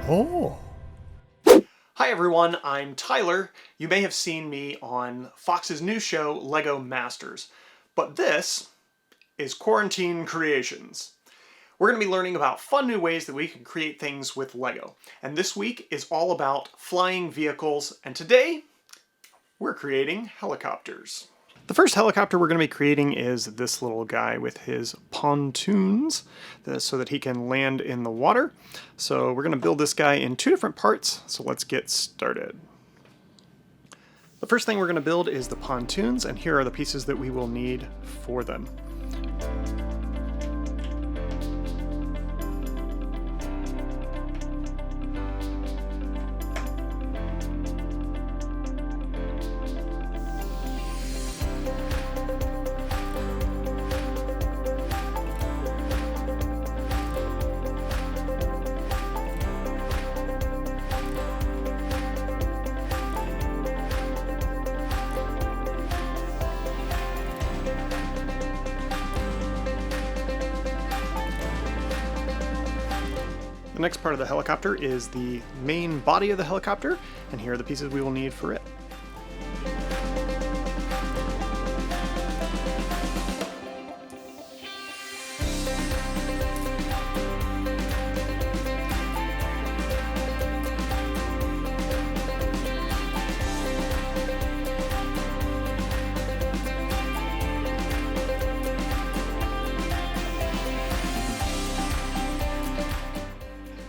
Oh. Hi everyone, I'm Tyler. You may have seen me on Fox's new show, Lego Masters. But this is Quarantine Creations. We're going to be learning about fun new ways that we can create things with Lego. And this week is all about flying vehicles, and today we're creating helicopters. The first helicopter we're going to be creating is this little guy with his pontoons so that he can land in the water. So we're going to build this guy in two different parts, so let's get started. The first thing we're going to build is the pontoons, and here are the pieces that we will need for them. The next part of the helicopter is the main body of the helicopter, and here are the pieces we will need for it.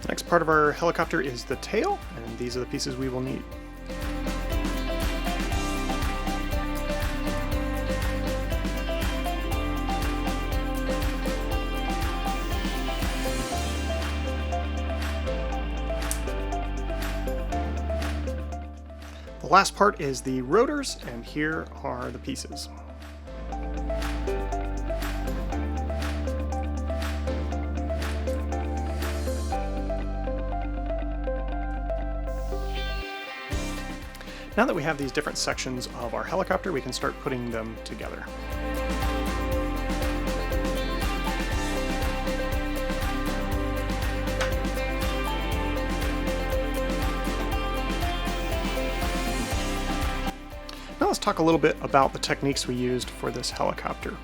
Next part of our helicopter is the tail, and these are the pieces we will need. The last part is the rotors, and here are the pieces. Now that we have these different sections of our helicopter, we can start putting them together. Now let's talk a little bit about the techniques we used for this helicopter.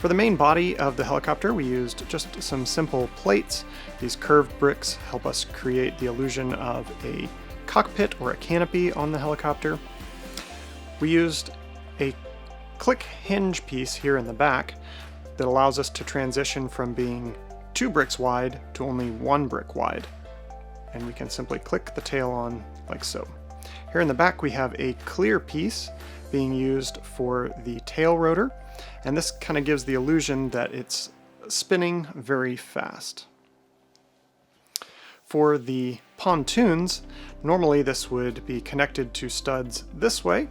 For the main body of the helicopter, we used just some simple plates. These curved bricks help us create the illusion of a cockpit or a canopy on the helicopter. We used a click hinge piece here in the back that allows us to transition from being 2 bricks wide to only 1 brick wide. And we can simply click the tail on like so. Here in the back we have a clear piece being used for the tail rotor, and this kind of gives the illusion that it's spinning very fast. For the pontoons, normally this would be connected to studs this way,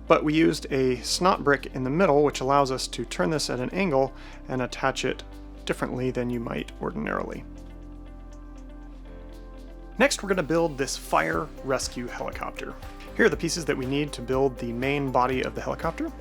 but we used a snot brick in the middle, which allows us to turn this at an angle and attach it differently than you might ordinarily. Next, we're going to build this fire rescue helicopter. Here are the pieces that we need to build the main body of the helicopter.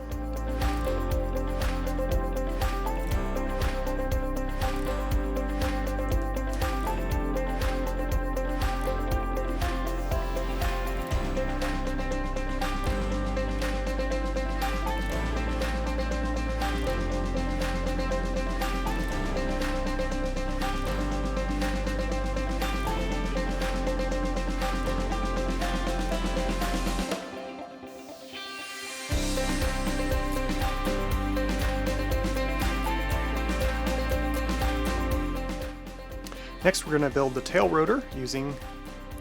Next, we're going to build the tail rotor using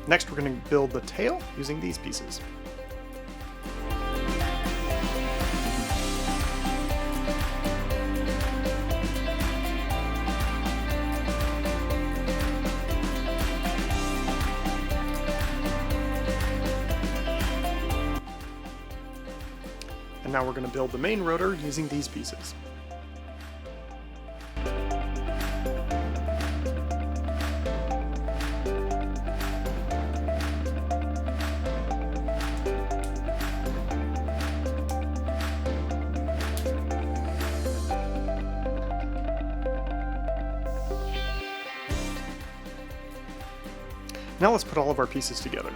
these pieces. And now we're going to build the main rotor using these pieces. Now let's put all of our pieces together.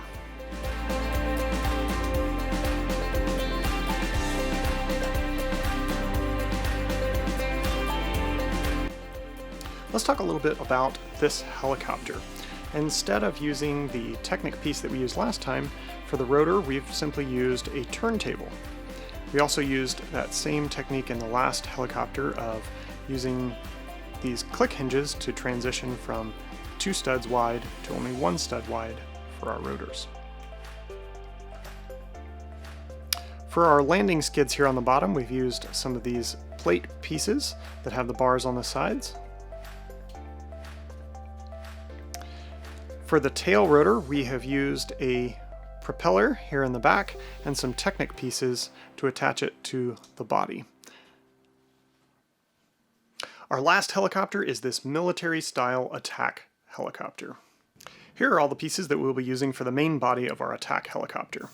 Let's talk a little bit about this helicopter. Instead of using the Technic piece that we used last time, for the rotor we've simply used a turntable. We also used that same technique in the last helicopter of using these click hinges to transition from 2 studs wide to only 1 stud wide for our rotors. For our landing skids here on the bottom, we've used some of these plate pieces that have the bars on the sides. For the tail rotor, we have used a propeller here in the back and some Technic pieces to attach it to the body. Our last helicopter is this military-style attack helicopter. Here are all the pieces that we'll be using for the main body of our attack helicopter.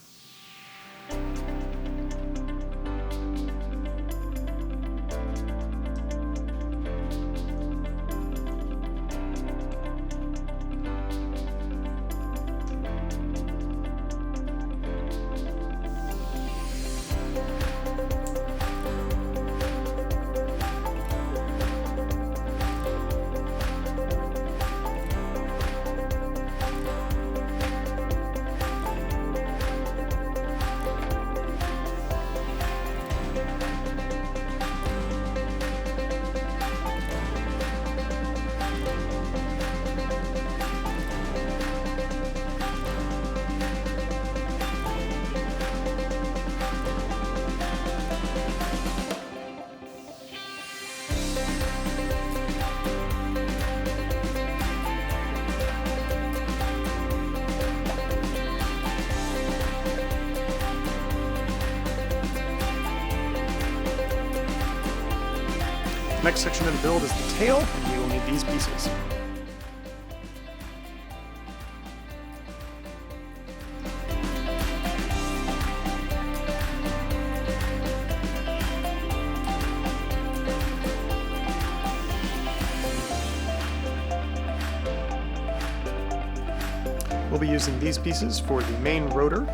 Next section of the build is the tail, and we will need these pieces. We'll be using these pieces for the main rotor.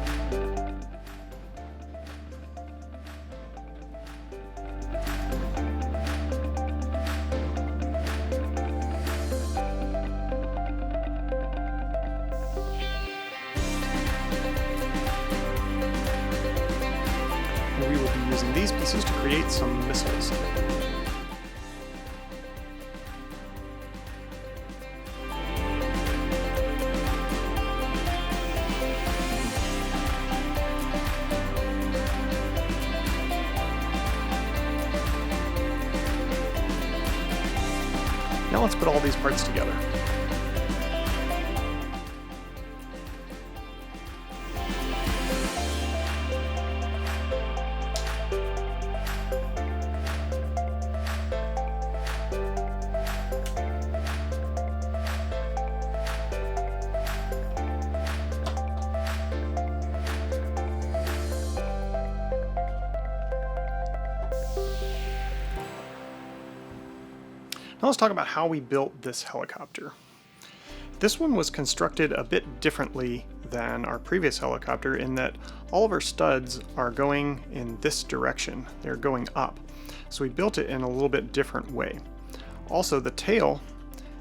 We will be using these pieces to create some missiles. Now let's put all these parts together. Now let's talk about how we built this helicopter. This one was constructed a bit differently than our previous helicopter in that all of our studs are going in this direction. They're going up. So we built it in a little bit different way. Also, the tail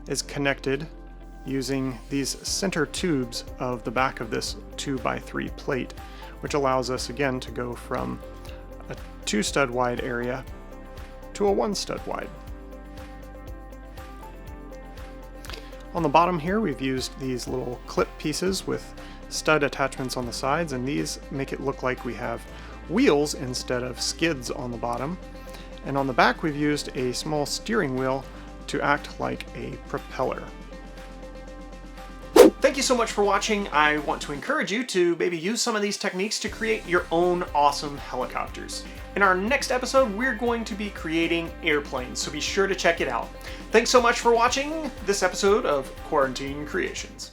is connected using these center tubes of the back of this 2x3 plate, which allows us again to go from a 2 stud wide area to a 1 stud wide. On the bottom here we've used these little clip pieces with stud attachments on the sides, and these make it look like we have wheels instead of skids on the bottom. And on the back we've used a small steering wheel to act like a propeller. Thank you so much for watching. I want to encourage you to maybe use some of these techniques to create your own awesome helicopters. In our next episode, we're going to be creating airplanes, so be sure to check it out. Thanks so much for watching this episode of Quarantine Creations.